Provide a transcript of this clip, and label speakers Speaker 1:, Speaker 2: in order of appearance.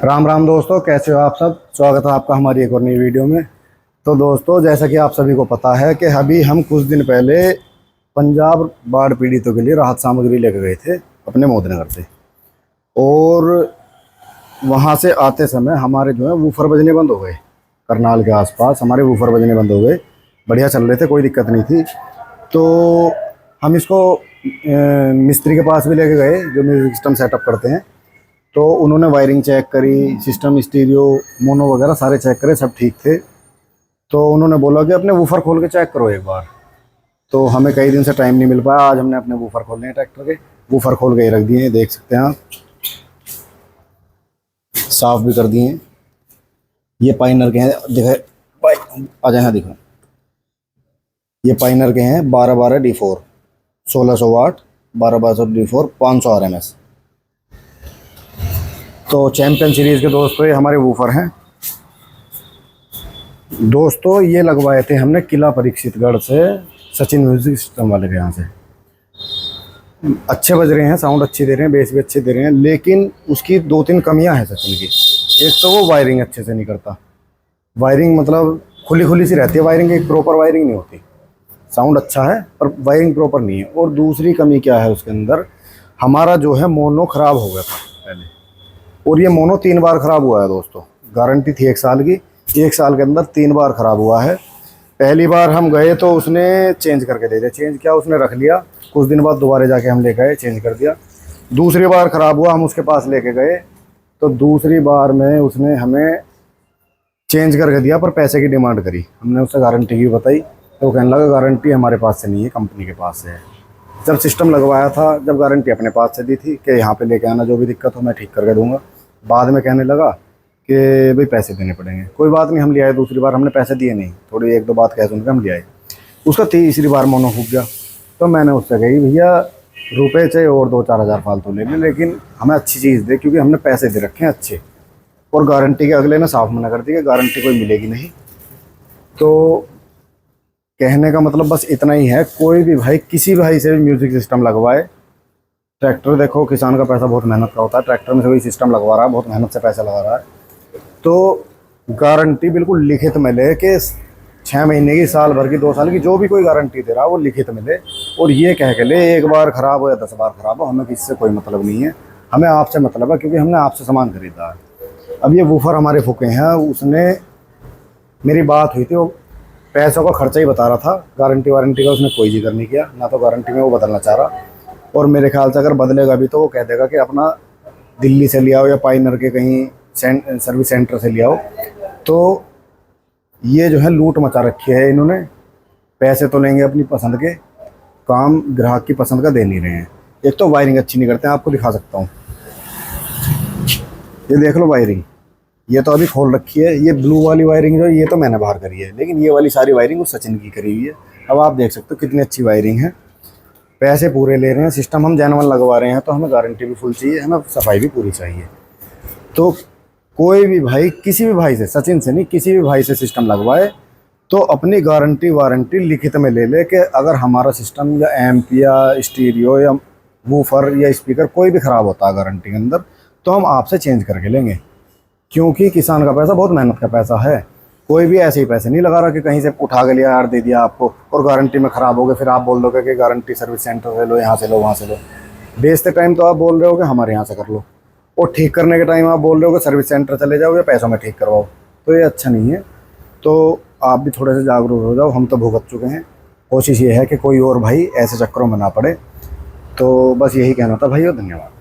Speaker 1: राम राम दोस्तों, कैसे हो आप सब। स्वागत है आपका हमारी एक और नई वीडियो में। तो दोस्तों, जैसा कि आप सभी को पता है कि अभी हम कुछ दिन पहले पंजाब बाढ़ पीड़ितों के लिए राहत सामग्री लेकर गए थे अपने मोदीनगर से। और वहाँ से आते समय हमारे जो है वूफर बजने बंद हो गए। करनाल के आसपास हमारे वूफर बजने बंद हो गए। बढ़िया चल रहे थे, कोई दिक्कत नहीं थी। तो हम इसको मिस्त्री के पास भी लेके गए जो म्यूजिक सिस्टम सेटअप करते हैं। तो उन्होंने वायरिंग चेक करी, सिस्टम, स्टीरियो, मोनो वगैरह सारे चेक करे, सब ठीक थे। तो उन्होंने बोला कि अपने वूफर खोल के चेक करो एक बार। तो हमें कई दिन से टाइम नहीं मिल पाया। आज हमने अपने वूफर खोलने हैं, ट्रैक्टर के वूफर खोल के ही रख दिए हैं, देख सकते हैं आप। साफ भी कर दिए हैं। ये पाइनर के हैं, दिखे आ जाए, दिखो। ये पाइनर के हैं 1212 D4, 1600 वाट, 1212 D4, 500 RMS। तो चैंपियन सीरीज़ के दोस्तों ये हमारे वूफर हैं। दोस्तों ये लगवाए थे हमने किला परीक्षितगढ़ से, सचिन म्यूजिक सिस्टम वाले के यहाँ से। अच्छे बज रहे हैं, साउंड अच्छी दे रहे हैं, बेस भी अच्छे दे रहे हैं, लेकिन उसकी दो तीन कमियां हैं सचिन की। एक तो वो वायरिंग अच्छे से नहीं करता। वायरिंग मतलब खुली खुली सी रहती है, वायरिंग एक प्रॉपर वायरिंग नहीं होती। साउंड अच्छा है पर वायरिंग प्रॉपर नहीं है। और दूसरी कमी क्या है उसके अंदर, हमारा जो है मोनो ख़राब हो गया था पहले, और ये मोनो 3 बार ख़राब हुआ है दोस्तों। गारंटी थी 1 साल की, 1 साल के अंदर 3 बार ख़राब हुआ है। पहली बार हम गए तो उसने चेंज करके दे दिया। चेंज किया उसने, रख लिया। कुछ दिन बाद दोबारा जाके हम ले गए, चेंज कर दिया। दूसरी बार ख़राब हुआ, हम उसके पास लेके गए तो दूसरी बार में उसने हमें चेंज करके दिया, पर पैसे की डिमांड करी। हमने उससे गारंटी की बताई तो वो कहने लगा गारंटी हमारे पास से नहीं है, कंपनी के पास से है। जब सिस्टम लगवाया था, जब गारंटी अपने पास से दी थी कि यहाँ पे लेके आना, जो भी दिक्कत हो मैं ठीक करके दूंगा। बाद में कहने लगा कि भाई पैसे देने पड़ेंगे। कोई बात नहीं, हम ले आए। दूसरी बार हमने पैसे दिए नहीं, थोड़ी 1-2 बात कह सुन के हम ले आए। उसका तीसरी बार मोनो फूक गया। तो मैंने उससे कही भैया रुपए चाहे और 2-4 हज़ार फालतू ले लें, लेकिन हमें अच्छी चीज़ दे, क्योंकि हमने पैसे दे रखे हैं अच्छे। और गारंटी के अगले ने साफ मना कर दी कि गारंटी कोई मिलेगी नहीं। तो कहने का मतलब बस इतना ही है, कोई भी भाई किसी भाई से भी म्यूज़िक सिस्टम लगवाए। ट्रैक्टर देखो, किसान का पैसा बहुत मेहनत का होता है। ट्रैक्टर में से कोई सिस्टम लगवा रहा है, बहुत मेहनत से पैसा लगा रहा है। तो गारंटी बिल्कुल लिखित में ले कि 6 महीने की, साल भर की, 2 साल की, जो भी कोई गारंटी दे रहा है वो लिखित में ले। और ये कह के ले, 1 बार ख़राब हो या 10 बार ख़राब हो, हमें किसी से कोई मतलब नहीं है। हमें आपसे मतलब है, क्योंकि हमने आपसे सामान खरीदा है। अब ये वूफर हमारे फूके हैं, उसने, मेरी बात हुई थी, वो पैसों का खर्चा ही बता रहा था। गारंटी वारंटी का उसने कोई जिक्र नहीं किया, ना तो गारंटी में वो बदलना चाह रहा। और मेरे ख्याल से अगर बदलेगा भी तो वो कह देगा कि अपना दिल्ली से ले आओ या पाइनर के कहीं सर्विस सेंटर से ले आओ। तो ये जो है लूट मचा रखी है इन्होंने। पैसे तो लेंगे अपनी पसंद के, काम ग्राहक की पसंद का दे नहीं रहे हैं। एक तो वायरिंग अच्छी नहीं करते हैं, आपको दिखा सकता हूँ। ये देख लो वायरिंग, ये तो अभी खोल रखी है। ये ब्लू वाली वायरिंग जो है, ये तो मैंने बाहर करी है, लेकिन ये वाली सारी वायरिंग उस सचिन की करी हुई है। अब आप देख सकते हो कितनी अच्छी वायरिंग है। पैसे पूरे ले रहे हैं, सिस्टम हम जेन्युइन लगवा रहे हैं, तो हमें गारंटी भी फुल चाहिए, हमें सफाई भी पूरी चाहिए। तो कोई भी भाई, किसी भी भाई से, सचिन से नहीं, किसी भी भाई से सिस्टम लगवाए तो अपनी गारंटी वारंटी लिखित में ले ले कि अगर हमारा सिस्टम या एम्प या स्टीरियो या वूफर या स्पीकर कोई भी ख़राब होता है गारंटी के अंदर, तो हम आपसे चेंज करके लेंगे। क्योंकि किसान का पैसा बहुत मेहनत का पैसा है। कोई भी ऐसे ही पैसे नहीं लगा रहा कि कहीं से उठा के लिया यार, दे दिया आपको, और गारंटी में ख़राब हो गए, फिर आप बोल दोगे कि गारंटी सर्विस सेंटर से लो, यहाँ से लो, वहाँ से लो। बेचते टाइम तो आप बोल रहे हो कि हमारे यहाँ से कर लो, और ठीक करने के टाइम आप बोल रहे हो कि सर्विस सेंटर चले जाओ या पैसों में ठीक करवाओ। तो ये अच्छा नहीं है। तो आप भी थोड़े से जागरूक हो जाओ, हम तो भुगत चुके हैं। कोशिश ये है कि कोई और भाई ऐसे चक्करों में ना पड़े। तो बस यही कहना था भाइयों, धन्यवाद।